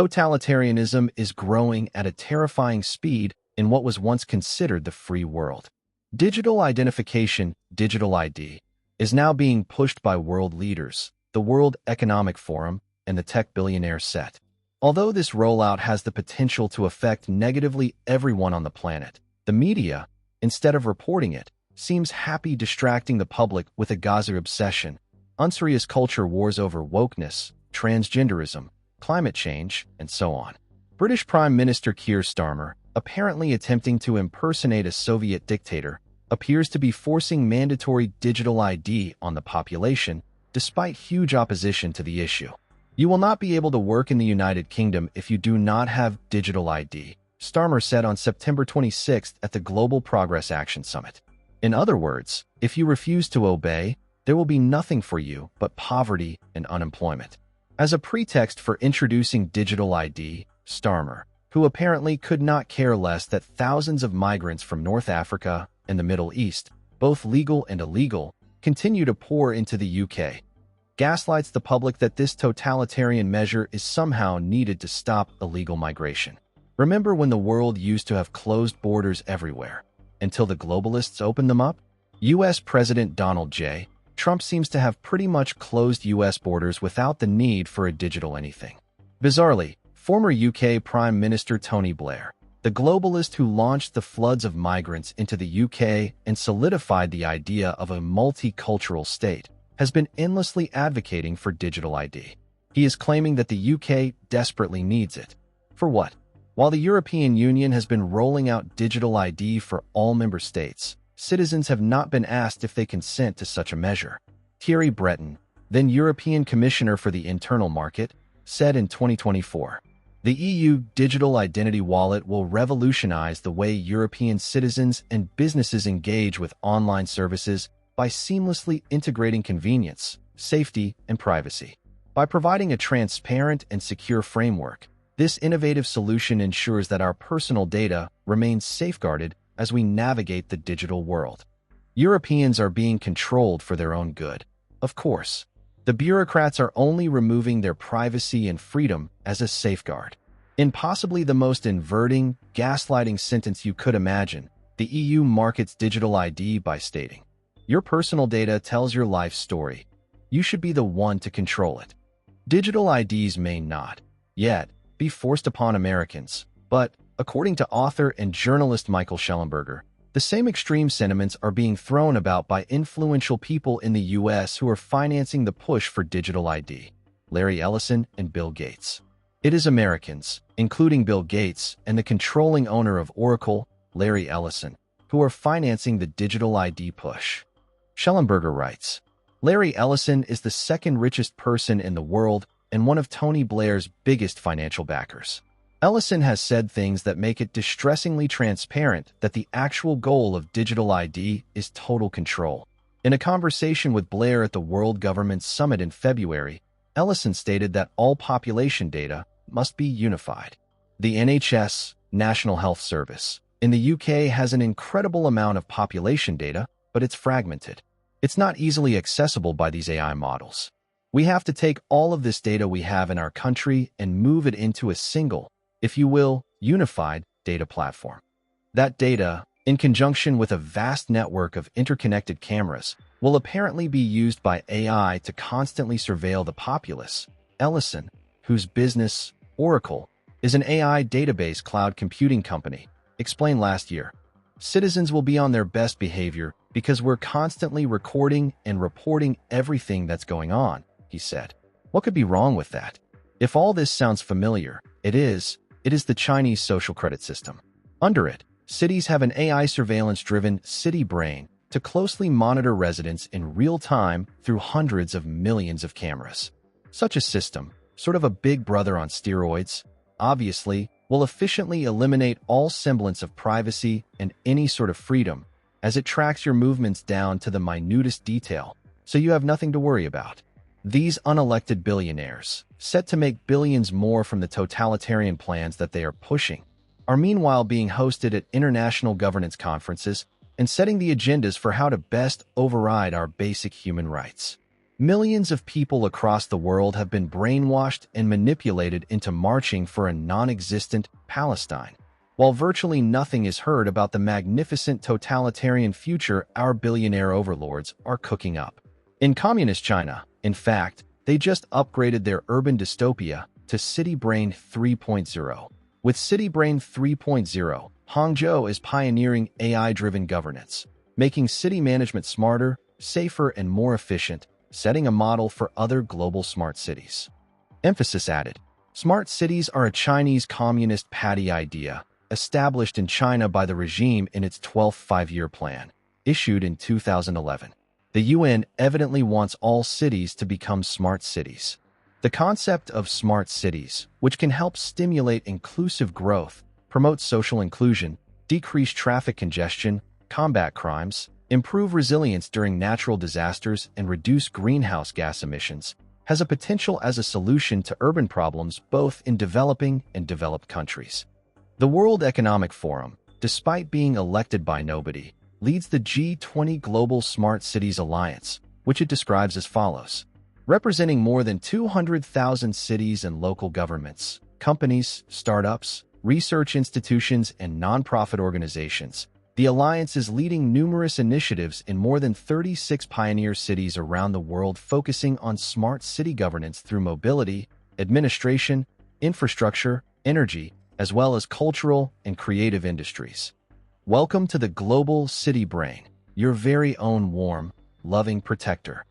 Totalitarianism is growing at a terrifying speed in what was once considered the free world. Digital identification, digital ID, is now being pushed by world leaders, the World Economic Forum, and the tech billionaire set. Although this rollout has the potential to affect negatively everyone on the planet, the media, instead of reporting it, seems happy distracting the public with a Gaza obsession, unserious culture wars over wokeness, transgenderism, climate change, and so on. British Prime Minister Keir Starmer, apparently attempting to impersonate a Soviet dictator, appears to be forcing mandatory digital ID on the population, despite huge opposition to the issue. You will not be able to work in the United Kingdom if you do not have digital ID, Starmer said on September 26 at the Global Progress Action Summit. In other words, if you refuse to obey, there will be nothing for you but poverty and unemployment. As a pretext for introducing digital ID, Starmer, who apparently could not care less that thousands of migrants from North Africa and the Middle East, both legal and illegal, continue to pour into the UK, gaslights the public that this totalitarian measure is somehow needed to stop illegal migration. Remember when the world used to have closed borders everywhere, until the globalists opened them up? U.S. President Donald J. Trump seems to have pretty much closed U.S. borders without the need for a digital anything. Bizarrely, former UK Prime Minister Tony Blair, the globalist who launched the floods of migrants into the UK and solidified the idea of a multicultural state, has been endlessly advocating for digital ID. He is claiming that the UK desperately needs it. For what? While the European Union has been rolling out digital ID for all member states, citizens have not been asked if they consent to such a measure. Thierry Breton, then European Commissioner for the Internal Market, said in 2024, "The EU digital identity wallet will revolutionize the way European citizens and businesses engage with online services by seamlessly integrating convenience, safety, and privacy. By providing a transparent and secure framework, this innovative solution ensures that our personal data remains safeguarded as we navigate the digital world." Europeans are being controlled for their own good. Of course, the bureaucrats are only removing their privacy and freedom as a safeguard. In possibly the most inverting, gaslighting sentence you could imagine, the EU markets digital ID by stating, "Your personal data tells your life story. You should be the one to control it." Digital IDs may not, yet, be forced upon Americans, but, according to author and journalist Michael Shellenberger, the same extreme sentiments are being thrown about by influential people in the U.S. who are financing the push for digital ID, Larry Ellison and Bill Gates. It is Americans, including Bill Gates and the controlling owner of Oracle, Larry Ellison, who are financing the digital ID push. Shellenberger writes, "Larry Ellison is the second richest person in the world and one of Tony Blair's biggest financial backers. Ellison has said things that make it distressingly transparent that the actual goal of digital ID is total control. In a conversation with Blair at the World Government Summit in February, Ellison stated that all population data must be unified. The NHS, National Health Service, in the UK has an incredible amount of population data, but it's fragmented. It's not easily accessible by these AI models. We have to take all of this data we have in our country and move it into a single, if you will, unified data platform. That data, in conjunction with a vast network of interconnected cameras, will apparently be used by AI to constantly surveil the populace." Ellison, whose business, Oracle, is an AI database cloud computing company, explained last year. "Citizens will be on their best behavior because we're constantly recording and reporting everything that's going on," he said. What could be wrong with that? If all this sounds familiar, it is the Chinese social credit system. Under it, cities have an AI surveillance-driven city brain to closely monitor residents in real time through hundreds of millions of cameras. Such a system, sort of a big brother on steroids, obviously, will efficiently eliminate all semblance of privacy and any sort of freedom, as it tracks your movements down to the minutest detail, so you have nothing to worry about. These unelected billionaires, set to make billions more from the totalitarian plans that they are pushing, are meanwhile being hosted at international governance conferences and setting the agendas for how to best override our basic human rights. Millions of people across the world have been brainwashed and manipulated into marching for a non-existent Palestine, while virtually nothing is heard about the magnificent totalitarian future our billionaire overlords are cooking up. In communist China, in fact, they just upgraded their urban dystopia to CityBrain 3.0. With CityBrain 3.0, Hangzhou is pioneering AI-driven governance, making city management smarter, safer, and more efficient, setting a model for other global smart cities. Emphasis added. Smart cities are a Chinese Communist Party idea, established in China by the regime in its 12th five-year plan, issued in 2011. The UN evidently wants all cities to become smart cities. The concept of smart cities, which can help stimulate inclusive growth, promote social inclusion, decrease traffic congestion, combat crimes, improve resilience during natural disasters, and reduce greenhouse gas emissions, has a potential as a solution to urban problems both in developing and developed countries. The World Economic Forum, despite being elected by nobody, leads the G20 Global Smart Cities Alliance, which it describes as follows. Representing more than 200,000 cities and local governments, companies, startups, research institutions, and nonprofit organizations, the Alliance is leading numerous initiatives in more than 36 pioneer cities around the world focusing on smart city governance through mobility, administration, infrastructure, energy, as well as cultural and creative industries. Welcome to the Global City Brain, your very own warm, loving protector.